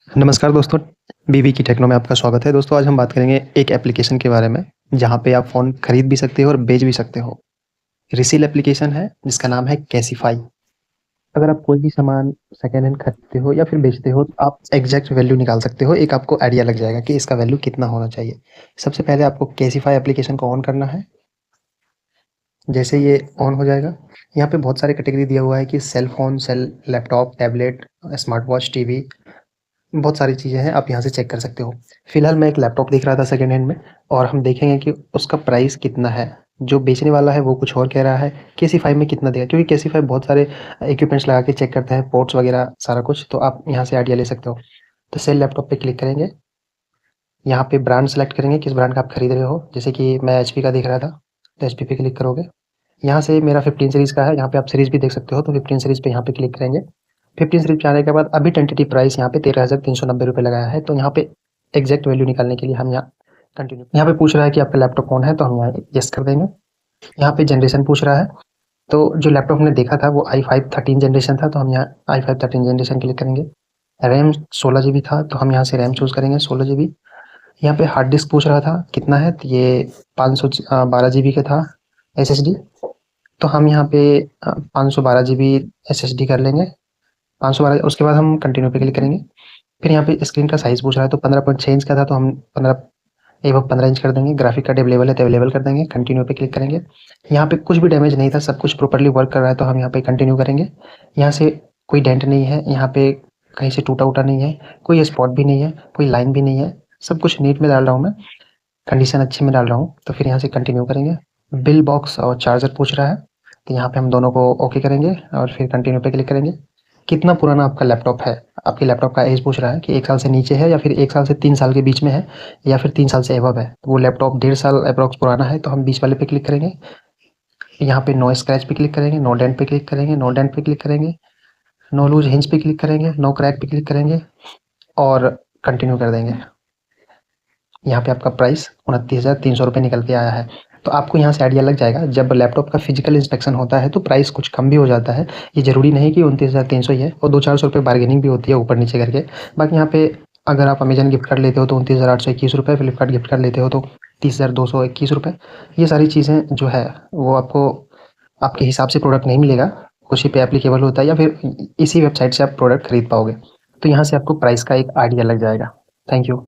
नमस्कार दोस्तों, बीवी की टेक्नो में आपका स्वागत है। दोस्तों आज हम बात करेंगे एक एप्लीकेशन के बारे में, जहाँ पे आप फ़ोन खरीद भी सकते हो और बेच भी सकते हो। रीसेल एप्लीकेशन है जिसका नाम है कैसीफाई। अगर आप कोई भी सामान सेकंड हैंड खरीदते हो या फिर बेचते हो, तो आप एग्ज़ैक्ट वैल्यू निकाल सकते हो। एक आपको आइडिया लग जाएगा कि इसका वैल्यू कितना होना चाहिए। सबसे पहले आपको कैसीफाई एप्लीकेशन को ऑन करना है। जैसे ये ऑन हो जाएगा, यहाँ पे बहुत सारे कैटेगरी दिया हुआ है कि cell phone, laptop, tablet, smart watch, TV, बहुत सारी चीज़ें हैं, आप यहाँ से चेक कर सकते हो। फिलहाल मैं एक लैपटॉप देख रहा था सेकंड हैंड में, और हम देखेंगे कि उसका प्राइस कितना है। जो बेचने वाला है वो कुछ और कह रहा है, केसीफाई में कितना देगा, क्योंकि केसीफाई बहुत सारे इक्विपमेंट्स लगा के चेक करते हैं, पोर्ट्स वगैरह सारा कुछ, तो आप यहाँ से आइडिया ले सकते हो। तो सेल लैपटॉप पे क्लिक करेंगे, यहाँ पे ब्रांड सेलेक्ट करेंगे, किस ब्रांड का आप खरीद रहे हो। जैसे कि मैं एचपी का देख रहा था, तो एचपी पे क्लिक करोगे। यहाँ से मेरा 15 सीरीज़ का है, यहाँ पे आप सीरीज़ भी देख सकते हो, तो 15 सीरीज़ पे यहाँ पे क्लिक करेंगे। 15 सीरीज़ पे आने के बाद अभी टेंटेटिव प्राइस यहाँ पे 13,390 लगाया है, तो यहाँ पे एग्जैक्ट वैल्यू निकालने के लिए हम यहाँ कंटिन्यू, यहाँ पे पूछ रहा है कि आपका लैपटॉप कौन है, तो हम यहाँ यस कर देंगे। यहाँ पे जनरेशन पूछ रहा है, तो जो लैपटॉप हमने देखा था वो i5 13 जनरेशन था, तो हम यहाँ i5 13 जनरेशन क्लिक करेंगे। रैम 16 GB था, तो हम यहाँ से रैम चूज़ करेंगे 16 GB। यहाँ पे हार्ड डिस्क पूछ रहा था कितना है, तो ये 512 GB का था SSD, तो हम यहाँ पे 512 GB SSD कर लेंगे। 512, उसके बाद हम कंटिन्यू पे क्लिक करेंगे। फिर यहाँ पे स्क्रीन का साइज़ पूछ रहा है, तो 15.6 इंच का था, तो हम 15 इंच कर देंगे। ग्राफिक कार्ड अवेलेबल है तो अवेलेबल कर देंगे, कंटिन्यू पे क्लिक करेंगे। यहाँ पे कुछ भी डैमेज नहीं था, सब कुछ प्रॉपर्ली वर्क कर रहा है, तो हम यहाँ पे कंटिन्यू करेंगे। यहाँ से कोई डेंट नहीं है, यहाँ पे कहीं से टूटा-वूटा नहीं है, कोई स्पॉट भी नहीं है, कोई लाइन भी नहीं है, सब कुछ नीट में डाल रहा हूँ मैं, कंडीशन अच्छी में डाल रहा हूँ। तो फिर यहाँ से कंटिन्यू करेंगे। बिल बॉक्स और चार्जर पूछ रहा है, तो यहाँ पे हम दोनों को ओके करेंगे और फिर कंटिन्यू पे क्लिक करेंगे। कितना पुराना आपका लैपटॉप है, आपके लैपटॉप का एज पूछ रहा है कि 1 साल से नीचे है या फिर 1 साल से 3 साल के बीच में है या फिर 3 साल से एबव है। तो वो लैपटॉप 1.5 साल अप्रॉक्स पुराना है, तो हम बीच वाले पे क्लिक करेंगे। यहाँ पे नो स्क्रैच पे क्लिक करेंगे, नो डेंट पे क्लिक करेंगे, नो डेंट पे क्लिक करेंगे, नो लूज हिंज पे क्लिक करेंगे, नो क्रैक पे क्लिक करेंगे और कंटिन्यू कर देंगे। यहाँ पे आपका प्राइस 29,300 रुपये निकल के आया है। तो आपको यहाँ से आइडिया लग जाएगा, जब लैपटॉप का फिजिकल इंस्पेक्शन होता है तो प्राइस कुछ कम भी हो जाता है। ये ज़रूरी नहीं कि 29,300 ही है, और 200-400 रुपये बार्गेनिंग भी होती है ऊपर नीचे करके। बाकी यहाँ पे अगर आप अमेजन गिफ्ट कार्ड लेते हो तो 29,821 रुपये, फ्लिपकार्ट गिफ्ट कार्ड लेते हो तो 30,221 रुपये। ये सारी चीज़ें जो है वो आपको आपके हिसाब से प्रोडक्ट नहीं मिलेगा, उसी पे एप्लीकेबल होता है, या फिर इसी वेबसाइट से आप प्रोडक्ट खरीद पाओगे। तो यहाँ से आपको प्राइस का एक आइडिया लग जाएगा। Thank you.